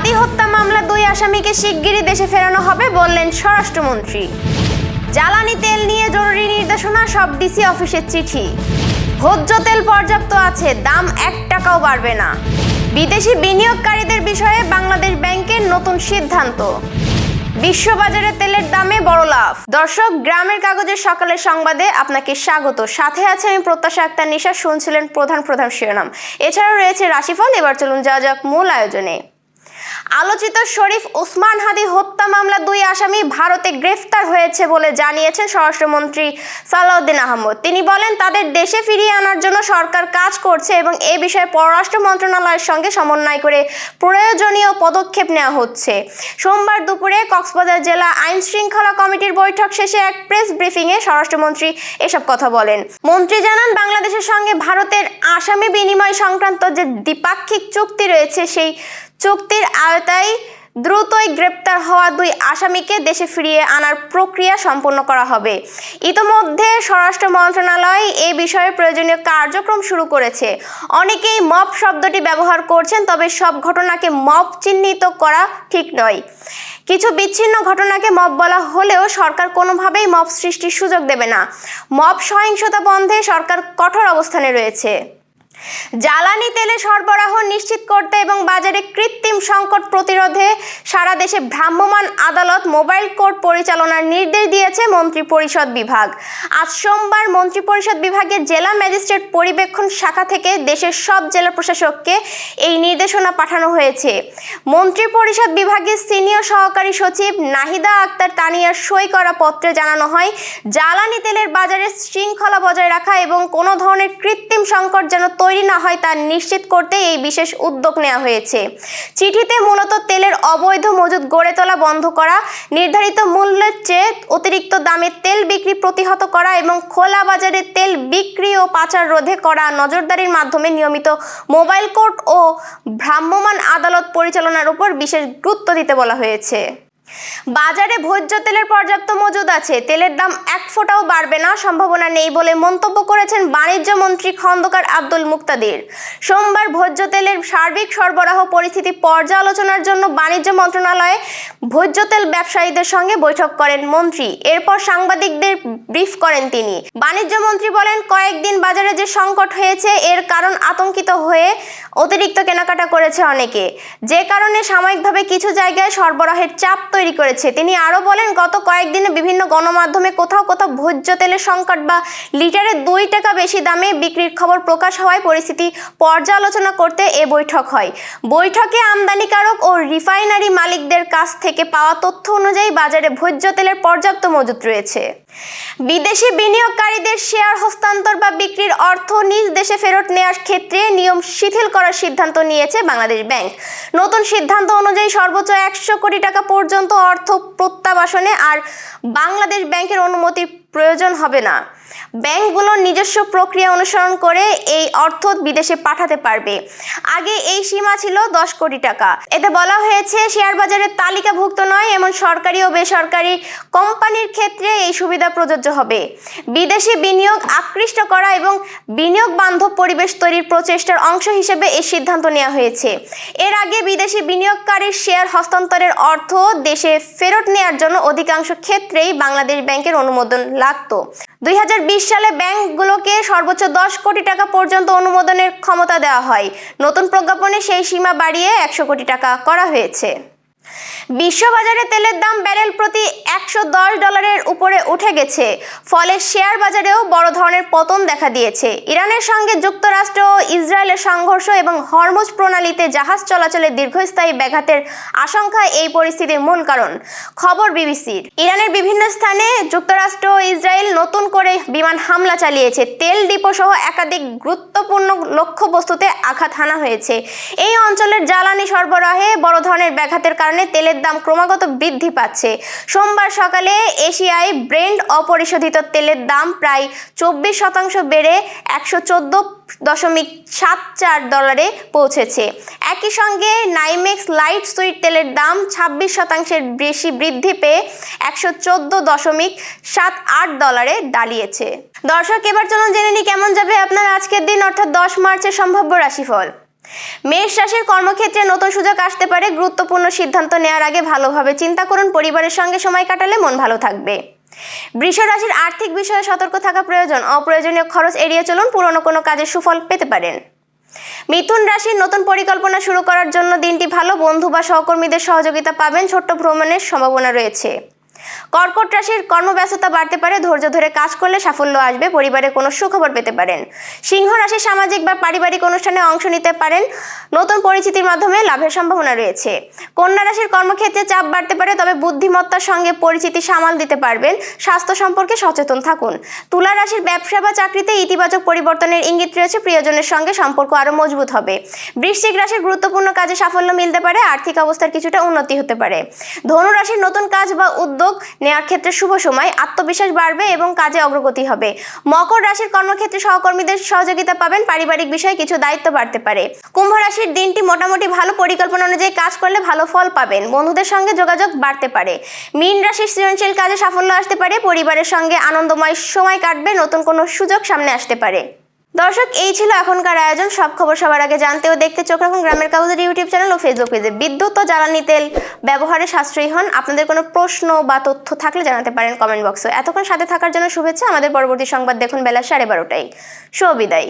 হাদি হত্যা মামলা 2 আসামিকে শিগগিরই দেশে ফেরানো হবে বললেন স্বরাষ্ট্রমন্ত্রী। জ্বালানি তেল নিয়ে জরুরি নির্দেশনা, সব ডিসি অফিসের চিঠি। ভোজ্য তেল পর্যাপ্ত আছে, দাম 1 টাকাও বাড়বে না। বিদেশি বিনিয়োগকারীদের বিষয়ে বাংলাদেশ ব্যাংকের নতুন সিদ্ধান্ত। বিশ্ববাজারে তেলের দামে বড় লাভ। দর্শক, গ্রামের কাগজের সকালের সংবাদে আপনাকে স্বাগত। সাথে আছে আমি প্রত্যাশা আক্তার নিশা। শুনছিলেন প্রধান শিরোনাম। এছাড়াও রয়েছে রাশিফল। এবার চলুন যাওয়া যাক মূল আয়োজনে। আলোচিত শরীফ ওসমান হাদি হত্যা মামলা 2 আসামি ভারতে গ্রেফতার হয়েছে বলে জানিয়েছেন স্বরাষ্ট্রমন্ত্রী সালাউদ্দিন আহমদ। তিনি বলেন, তাদের দেশে ফিরিয়ে আনার জন্য সরকার কাজ করছে এবং এ বিষয়ে পররাষ্ট্র মন্ত্রণালয়ের সঙ্গে সমন্বয় করে প্রয়োজনীয় পদক্ষেপ নেওয়া হচ্ছে। সোমবার দুপুরে কক্সবাজার জেলা আইন শৃঙ্খলা কমিটির বৈঠক শেষে এক প্রেস ব্রিফিংয়ে স্বরাষ্ট্রমন্ত্রী এসব কথা বলেন। মন্ত্রী জানান, বাংলাদেশের সঙ্গে ভারতের আসামি বিনিময় সংক্রান্ত যে দ্বিপাক্ষিক চুক্তি রয়েছে, সেই চুক্তির আওতায় দ্রুতই গ্রেপ্তার হওয়া 2 আসামিকে দেশে ফিরিয়ে আনার প্রক্রিয়া সম্পন্ন করা হবে। ইতোমধ্যে স্বরাষ্ট্র মন্ত্রণালয় এ বিষয়ে প্রয়োজনীয় কার্যক্রম শুরু করেছে। অনেকেই মব শব্দটি ব্যবহার করছেন, তবে সব ঘটনাকে মব চিহ্নিত করা ঠিক নয়। কিছু বিচ্ছিন্ন ঘটনাকে মব বলা হলেও সরকার কোনোভাবেই মব সৃষ্টির সুযোগ দেবে না। মব সহিংসতা বন্ধে সরকার কঠোর অবস্থানে রয়েছে। জ্বালানি তেলের সরবরাহ নিশ্চিত করতে এবং বাজারে কৃত্রিম সংকট প্রতিরোধে সারা দেশে ভ্রাম্যমাণ আদালত মোবাইল কোর্ট পরিচালনার নির্দেশ দিয়েছে মন্ত্রিপরিষদ বিভাগ। আজ সোমবার মন্ত্রিপরিষদ বিভাগের জেলা ম্যাজিস্ট্রেট পরিবেক্ষণ শাখা থেকে দেশের সব জেলা প্রশাসককে এই নির্দেশনা পাঠানো হয়েছে। মন্ত্রিপরিষদ বিভাগের সিনিয়র সহকারী সচিব নাহিদা আক্তার তানিয়ার সই করা পত্রে জানানো হয়, জ্বালানি তেলের বাজারে শৃঙ্খলা বজায় রাখা এবং কোনো ধরনের কৃত্রিম সংকট যেন তৈরি না হয় তা নিশ্চিত করতে এই বিশেষ উদ্যোগ নেওয়া হয়েছে। চিঠিতে মূলত তেলের অবৈধ মজুদ গড়ে তোলা বন্ধ করা, নির্ধারিত মূল্যের চেয়ে অতিরিক্ত দামে তেল বিক্রি প্রতিহত করা এবং খোলা বাজারে তেল বিক্রি ও পাচার রোধে করা নজরদারির মাধ্যমে নিয়মিত মোবাইল কোর্ট ও ভ্রাম্যমাণ আদালত পরিচালনার উপর বিশেষ গুরুত্ব দিতে বলা হয়েছে। বাজারে ভোজ্য তেলের পর্যাপ্ত মজুদ আছে, তেলের দাম 1 ফোঁটাও বাড়বে না, সম্ভাবনা নেই বলে মন্তব্য করেছেন বাণিজ্য মন্ত্রী খন্দকার আব্দুল মুক্তাদির। সোমবার ভোজ্য তেলের সার্বিক সরবরাহ পরিস্থিতি পর্যালোচনার জন্য বাণিজ্য মন্ত্রণালয়ে ভোজ্য তেল ব্যবসায়ীদের সঙ্গে বৈঠক করেন মন্ত্রী। এরপর সাংবাদিকদের ব্রিফ করেন তিনি। বাণিজ্য মন্ত্রী বলেন, কয়েকদিন বাজারে যে সংকট হয়েছে এর কারণ আতঙ্কিত হয়ে অতিরিক্ত কেনাকাটা করেছে অনেকে, যে কারণে সাময়িকভাবে কিছু জায়গায় সরবরাহের চাপ তৈরি করেছে। তিনি আরও বলেন, গত কয়েকদিনে বিভিন্ন গণমাধ্যমে কোথাও ভোজ্য তেলের সংকট বা লিটারে 2 টাকা বেশি দামে বিক্রির খবর প্রকাশ হওয়ায় পরিস্থিতি পর্যালোচনা করতে এ বৈঠক হয়। বৈঠকে আমদানিকারক ও রিফাইনারি মালিকদের কাছ থেকে পাওয়া তথ্য অনুযায়ী বাজারে ভোজ্য তেলের পর্যাপ্ত মজুত রয়েছে। বিদেশি বিনিয়োগকারীদের শেয়ার হস্তান্তর বা বিক্রির অর্থ নিজ দেশে ফেরত নেওয়ার ক্ষেত্রে নিয়ম শিথিল করার সিদ্ধান্ত নিয়েছে বাংলাদেশ ব্যাংক। নতুন সিদ্ধান্ত অনুযায়ী সর্বোচ্চ 100 কোটি টাকা পর্যন্ত অর্থ প্রত্যাবাসনে আর বাংলাদেশ ব্যাংকের অনুমতির প্রয়োজন হবে না। ব্যাংকগুলোর নিজস্ব প্রক্রিয়া অনুসরণ করে এই অর্থ বিদেশে পাঠাতে পারবে। আগে এই সীমা ছিল 10 কোটি টাকা। এতে বলা হয়েছে, শেয়ার বাজারে তালিকাভুক্ত নয় এমন সরকারি ও বেসরকারি কোম্পানির ক্ষেত্রে এই সুবিধা প্রযোজ্য হবে। বিদেশি বিনিয়োগ আকৃষ্ট করা এবং বিনিয়োগ বান্ধব পরিবেশ তৈরির প্রচেষ্টার অংশ হিসেবে এই সিদ্ধান্ত নেওয়া হয়েছে। এর আগে বিদেশি বিনিয়োগকারীর শেয়ার হস্তান্তরের অর্থ দেশে ফেরত নেওয়ার জন্য অধিকাংশ ক্ষেত্রেই বাংলাদেশ ব্যাংকের অনুমোদন লাগত। 2020 সালে ব্যাংকগুলোকে সর্বোচ্চ 10 কোটি টাকা পর্যন্ত অনুমোদনের ক্ষমতা দেওয়া হয়। নতুন প্রজ্ঞাপনে সেই সীমা বাড়িয়ে 100 কোটি টাকা করা হয়েছে। বিশ্ববাজারে তেলের দাম ব্যারেল প্রতি $110 উপরে উঠে গেছে, ফলে শেয়ার বাজারেও বড় ধরনের পতন দেখা দিয়েছে। ইরানের সঙ্গে যুক্তরাষ্ট্র ও ইসরায়েলের সংঘর্ষ এবং হরমুজ প্রণালীতে জাহাজ চলাচলে দীর্ঘস্থায়ী ব্যাঘাতের আশঙ্কা এই পরিস্থিতির মূল কারণ। খবর বিবিসির। ইরানের বিভিন্ন স্থানে যুক্তরাষ্ট্র ও ইসরায়েল নতুন করে বিমান হামলা চালিয়েছে। তেল ডিপো সহ একাধিক গুরুত্বপূর্ণ লক্ষ্যবস্তুতে আঘাত হানা হয়েছে। এই অঞ্চলের জ্বালানি সরবরাহে বড় ধরনের ব্যাঘাতের কারণে তেলের দাম ক্রমাগত বৃদ্ধি পাচ্ছে। সোমবার সকালে এশিয়ায় ব্রেন্ট অপরিশোধিত তেলের দাম প্রায় 24% বেড়ে $114.74 পৌঁছেছে। একই সঙ্গে নাইমেক্স লাইট সুইট তেলের দাম 26% বেশি বৃদ্ধি পেয়ে $114.78 দাঁড়িয়েছে। দর্শক, এবার চলুন জেনে নিই কেমন যাবে আপনার আজকের দিন অর্থাৎ 10 মার্চের সম্ভাব্য রাশিফল। মেষ রাশির কর্মক্ষেত্রে নতুন সুযোগ আসতে পারে। গুরুত্বপূর্ণ সিদ্ধান্ত নেওয়ার আগে ভালোভাবে চিন্তা করুন। পরিবারের সঙ্গে সময় কাটালে মন ভালো থাকবে। বৃষ রাশির আর্থিক বিষয়ে সতর্ক থাকা প্রয়োজন। অপ্রয়োজনীয় খরচ এড়িয়ে চলুন, পুরনো কোনো কাজের সুফল পেতে পারেন। মিথুন রাশির নতুন পরিকল্পনা শুরু করার জন্য দিনটি ভালো। বন্ধু বা সহকর্মীদের সহযোগিতা পাবেন। ছোট্ট ভ্রমণের সম্ভাবনা রয়েছে। কর্কট রাশির কর্মব্যস্ততা বাড়তে পারে। ধৈর্য ধরে কাজ করলে সাফল্য আসবে। পরিবারে কোনো সুখবর পেতে পারেন। সিংহ রাশির সামাজিক বা পারিবারিক অনুষ্ঠানে অংশ নিতে পারেন। নতুন পরিচিতির মাধ্যমে লাভের সম্ভাবনা রয়েছে। কন্যা রাশির কর্মক্ষেত্রে চাপ বাড়তে পারে, তবে বুদ্ধিমত্তার সঙ্গে পরিচিতি সামাল দিতে পারবেন। স্বাস্থ্য সম্পর্কে সচেতন থাকুন। তুলা রাশির ব্যবসা বা চাকরিতে ইতিবাচক পরিবর্তনের ইঙ্গিত রয়েছে। প্রিয়জনের সঙ্গে সম্পর্ক আরও মজবুত হবে। বৃশ্চিক রাশির গুরুত্বপূর্ণ কাজে সাফল্য মিলতে পারে। আর্থিক অবস্থার কিছুটা উন্নতি হতে পারে। ধনু রাশির নতুন কাজ বা উদ্যোগ নেওয়ার ক্ষেত্রে শুভ সময়। আত্মবিশ্বাস বাড়বে এবং কাজে অগ্রগতি হবে। মকর রাশির কর্মক্ষেত্রে সহকর্মীদের সহযোগিতা পাবেন। পারিবারিক বিষয়ে কিছু দায়িত্ব বাড়তে পারে। কুম্ভ রাশির দিনটি মোটামুটি ভালো। পরিকল্পনা অনুযায়ী কাজ করলে ভালো ফল পাবেন। বন্ধুদের সঙ্গে যোগাযোগ বাড়তে পারে। মীন রাশির সৃজনশীল কাজে সাফল্য আসতে পারে। পরিবারের সঙ্গে আনন্দময় সময় কাটবে। নতুন কোনো সুযোগ সামনে আসতে পারে। দর্শক, এই ছিল এখনকার আয়োজন। সব খবর সবার আগে জানতে ও দেখতে চোখ রাখুন গ্রামের কাগজের ইউটিউব চ্যানেল ও ফেসবুক পেজে। বিদ্যুৎ ও জ্বালানি তেল ব্যবহারে সাশ্রয়ী হন। আপনাদের কোনো প্রশ্ন বা তথ্য থাকলে জানাতে পারেন কমেন্ট বক্সে। এতক্ষণ সাথে থাকার জন্য শুভেচ্ছা। আমাদের পরবর্তী সংবাদ দেখুন বেলা 12:30টায়। শুভ বিদায়।